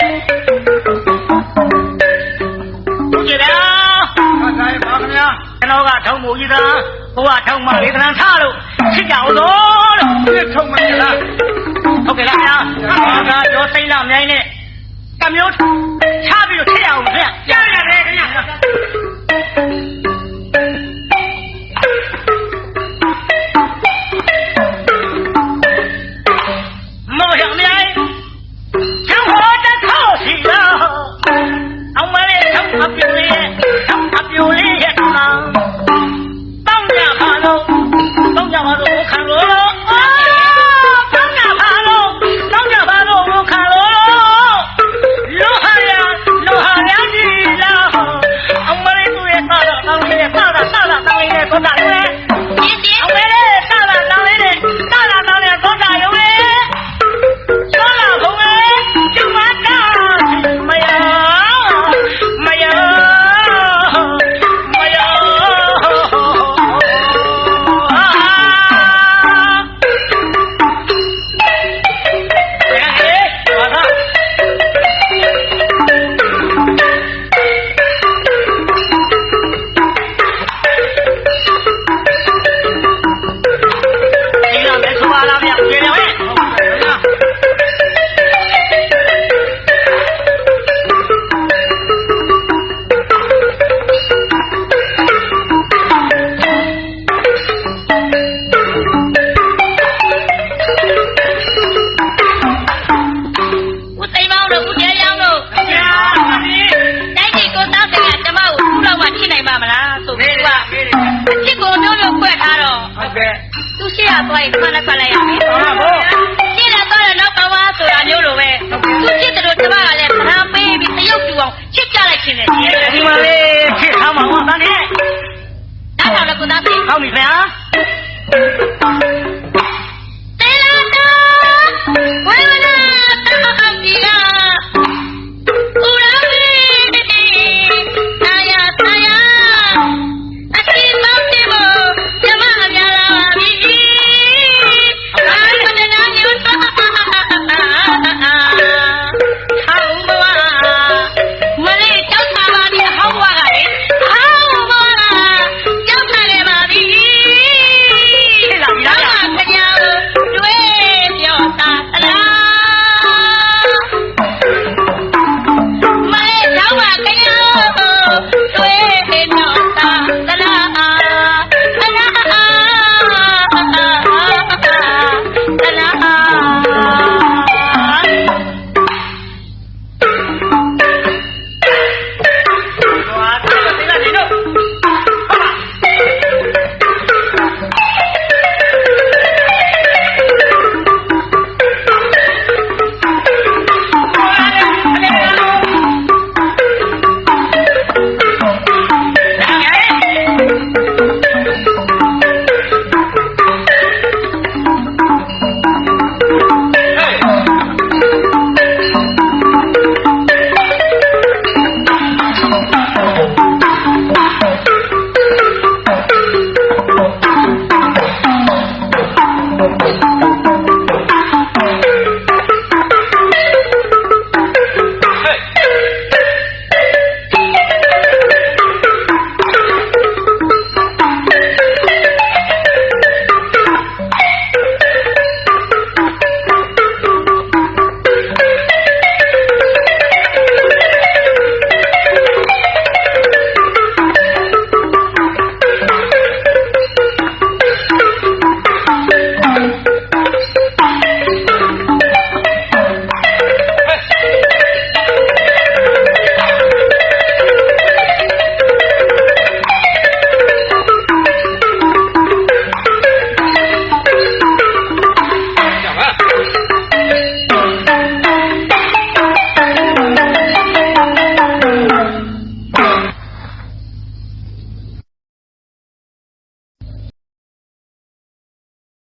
ကြည့်လားဘာသာရေးပါခင်ဗျာကျွန်တော်ကထုံးမှုကြီးသားဘုရားထုံးမှလေသဏ္ဍာန်ထားလို့ဖြစ်ကြအောင်လို့ဒီထုံးမှလားဟုတ်ကဲ့လားဗျာဒါကရောစိမ့်လာမြိုင်းနဲ့တမျိုးချပြီးတော့ထည့်ရအောင်ဗျာကြားရတယ်ခင်ဗျာမောရမြိုင်းချမ်းဟောတထောက်စီလားအောင်မလေးထောက်အပြူလေးရဲ့ထောက်အပြူလေးရဲ့နာတောင်းကြပါလို့တောင်းကြပါလို့ခံလို့တောင်းကြပါလို့တောင်းကြပါလို့ခံလို့လူဟာရကြီးလားအောင်မလေးသူရဲ့တာတောင်းလေးနဲ့တာတောင်းလေးနဲ့သောတာရုံးနဲ့အောင်မလေးတာတောင်းလေးနဲ့တာတောင်းလေးသောတာရုံးနဲ့သောတာဘုံရဲ့ကျမတာမယသူရှိရသွားရင်ခဏခဏလိုက်ရမယ်ဟုတ်ပါဘူးရှိရသွားတော့နောက်ပါဝါဆိုတာမျိုးလိုပဲ